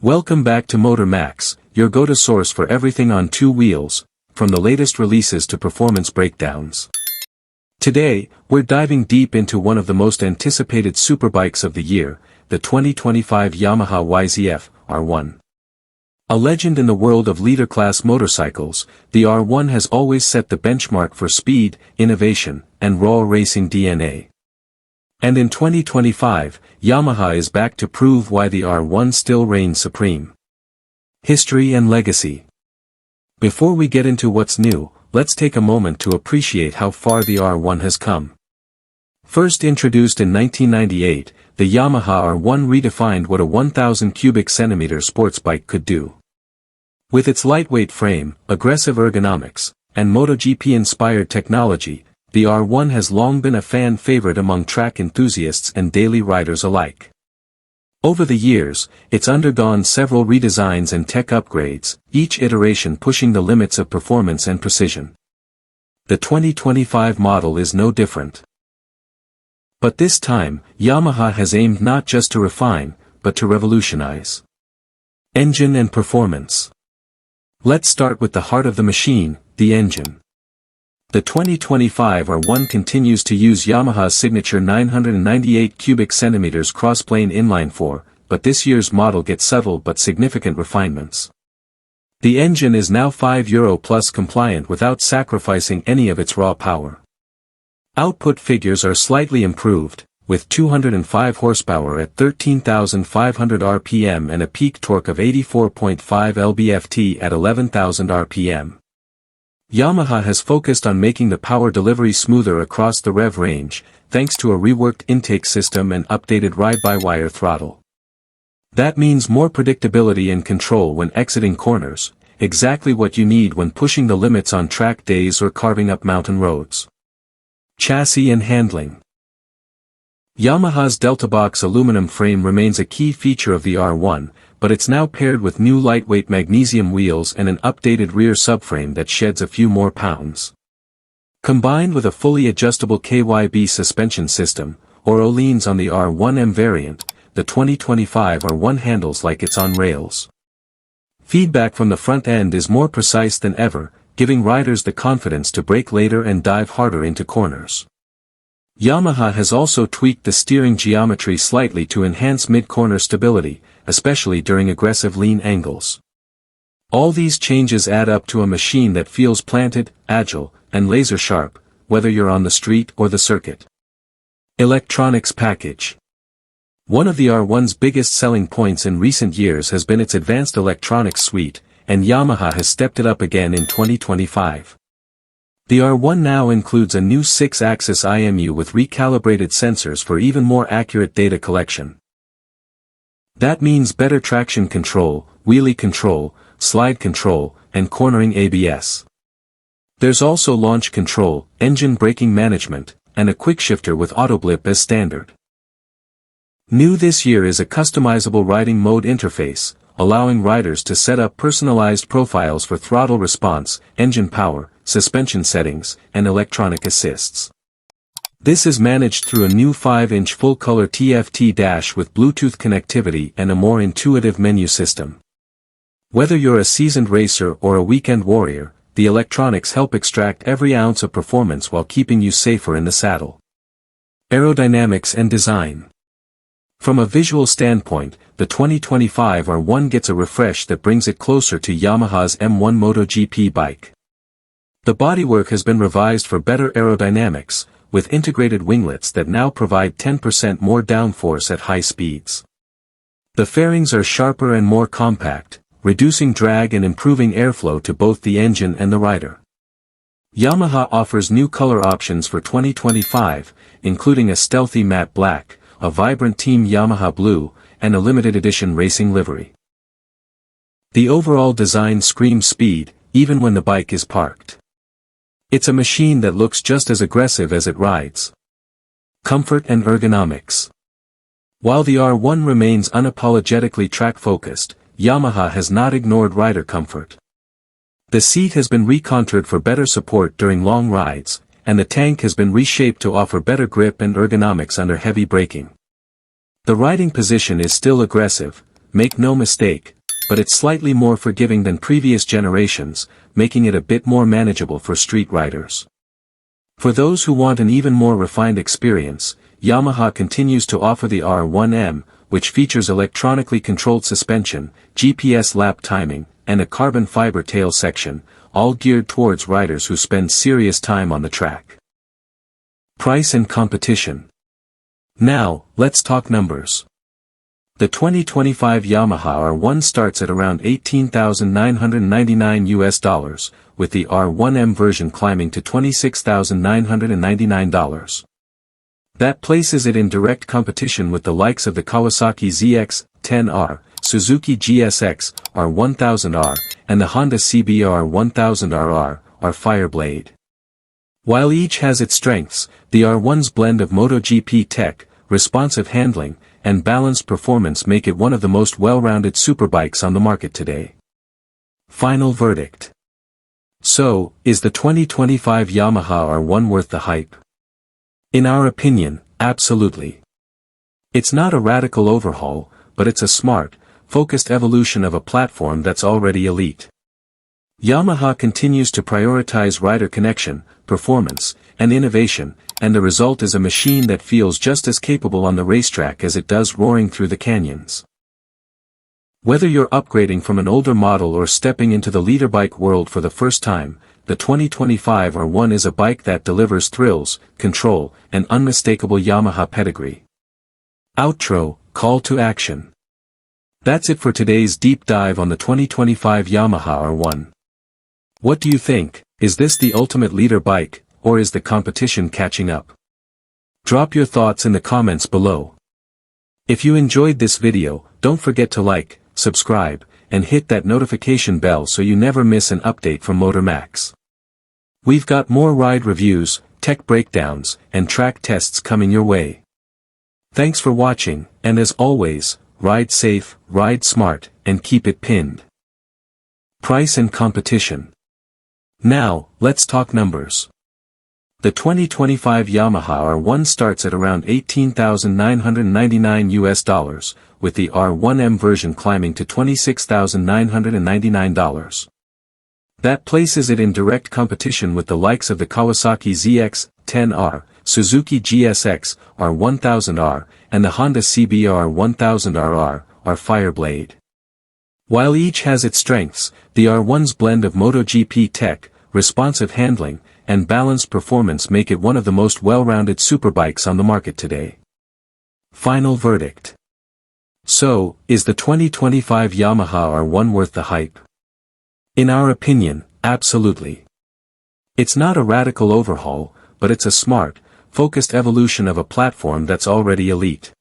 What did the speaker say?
Welcome back to Motor Max, your go-to source for everything on two wheels, from the latest releases to performance breakdowns. Today, we're diving deep into one of the most anticipated superbikes of the year, the 2025 Yamaha YZF R1. A legend in the world of leader-class motorcycles, the R1 has always set the benchmark for speed, innovation, and raw racing DNA. And in 2025, Yamaha is back to prove why the R1 still reigns supreme. History and legacy. Before we get into what's new, let's take a moment to appreciate how far the R1 has come. First introduced in 1998, the Yamaha R1 redefined what a 1,000 cubic centimeter sports bike could do. With its lightweight frame, aggressive ergonomics, and MotoGP-inspired technology, the R1 has long been a fan favorite among track enthusiasts and daily riders alike. Over the years, it's undergone several redesigns and tech upgrades, each iteration pushing the limits of performance and precision. The 2025 model is no different. But this time, Yamaha has aimed not just to refine, but to revolutionize. Engine and performance. Let's start with the heart of the machine, the engine. The 2025 R1 continues to use Yamaha's signature 998 cubic centimeters crossplane inline-4, but this year's model gets subtle but significant refinements. The engine is now €5+ compliant without sacrificing any of its raw power. Output figures are slightly improved, with 205 horsepower at 13,500 rpm and a peak torque of 84.5 lb-ft at 11,000 rpm. Yamaha has focused on making the power delivery smoother across the rev range, thanks to a reworked intake system and updated ride-by-wire throttle. That means more predictability and control when exiting corners, exactly what you need when pushing the limits on track days or carving up mountain roads. Chassis and handling. Yamaha's Deltabox aluminum frame remains a key feature of the R1, but it's now paired with new lightweight magnesium wheels and an updated rear subframe that sheds a few more pounds. Combined with a fully adjustable KYB suspension system, or leans on the R1M variant, the 2025 R1 handles like it's on rails. Feedback from the front end is more precise than ever, giving riders the confidence to brake later and dive harder into corners. Yamaha has also tweaked the steering geometry slightly to enhance mid-corner stability, especially during aggressive lean angles. All these changes add up to a machine that feels planted, agile, and laser-sharp, whether you're on the street or the circuit. Electronics package. One of the R1's biggest selling points in recent years has been its advanced electronics suite, and Yamaha has stepped it up again in 2025. The R1 now includes a new 6-axis IMU with recalibrated sensors for even more accurate data collection. That means better traction control, wheelie control, slide control, and cornering ABS. There's also launch control, engine braking management, and a quickshifter with autoblip as standard. New this year is a customizable riding mode interface, allowing riders to set up personalized profiles for throttle response, engine power, suspension settings, and electronic assists. This is managed through a new 5-inch full-color TFT dash with Bluetooth connectivity and a more intuitive menu system. Whether you're a seasoned racer or a weekend warrior, the electronics help extract every ounce of performance while keeping you safer in the saddle. Aerodynamics and design. From a visual standpoint, the 2025 R1 gets a refresh that brings it closer to Yamaha's M1 MotoGP bike. The bodywork has been revised for better aerodynamics, with integrated winglets that now provide 10% more downforce at high speeds. The fairings are sharper and more compact, reducing drag and improving airflow to both the engine and the rider. Yamaha offers new color options for 2025, including a stealthy matte black, a vibrant Team Yamaha blue, and a limited edition racing livery. The overall design screams speed, even when the bike is parked. It's a machine that looks just as aggressive as it rides. Comfort and ergonomics. While the R1 remains unapologetically track-focused, Yamaha has not ignored rider comfort. The seat has been recontoured for better support during long rides, and the tank has been reshaped to offer better grip and ergonomics under heavy braking. The riding position is still aggressive, make no mistake, but it's slightly more forgiving than previous generations, making it a bit more manageable for street riders. For those who want an even more refined experience, Yamaha continues to offer the R1M, which features electronically controlled suspension, GPS lap timing, and a carbon fiber tail section, all geared towards riders who spend serious time on the track. Price and competition. Now, let's talk numbers. The 2025 Yamaha R1 starts at around $18,999 with the R1M version climbing to $26,999. That places it in direct competition with the likes of the Kawasaki ZX-10R, Suzuki GSX R1000R, and the Honda CBR 1000RR, or Fireblade. While each has its strengths, the R1's blend of MotoGP tech, responsive handling, and balanced performance make it one of the most well-rounded superbikes on the market today. Final verdict. So, is the 2025 Yamaha R1 worth the hype? In our opinion, absolutely. It's not a radical overhaul, but it's a smart, focused evolution of a platform that's already elite. Yamaha continues to prioritize rider connection, performance, and innovation, and the result is a machine that feels just as capable on the racetrack as it does roaring through the canyons. Whether you're upgrading from an older model or stepping into the leader bike world for the first time, the 2025 R1 is a bike that delivers thrills, control, and unmistakable Yamaha pedigree. Outro, call to action. That's it for today's deep dive on the 2025 Yamaha R1. What do you think? Is this the ultimate leader bike, or is the competition catching up? Drop your thoughts in the comments below. If you enjoyed this video, don't forget to like, subscribe, and hit that notification bell so you never miss an update from MotorMax. We've got more ride reviews, tech breakdowns, and track tests coming your way. Thanks for watching, and as always, ride safe, ride smart, and keep it pinned. Price and competition. Now, let's talk numbers. The 2025 Yamaha R1 starts at around $18,999 with the R1M version climbing to $26,999. That places it in direct competition with the likes of the Kawasaki ZX-10R, Suzuki GSX R1000R, and the Honda CBR 1000RR, or Fireblade. While each has its strengths, the R1's blend of MotoGP tech, responsive handling, and balanced performance make it one of the most well-rounded superbikes on the market today. Final verdict. So, is the 2025 Yamaha R1 worth the hype? In our opinion, absolutely. It's not a radical overhaul, but it's a smart, focused evolution of a platform that's already elite.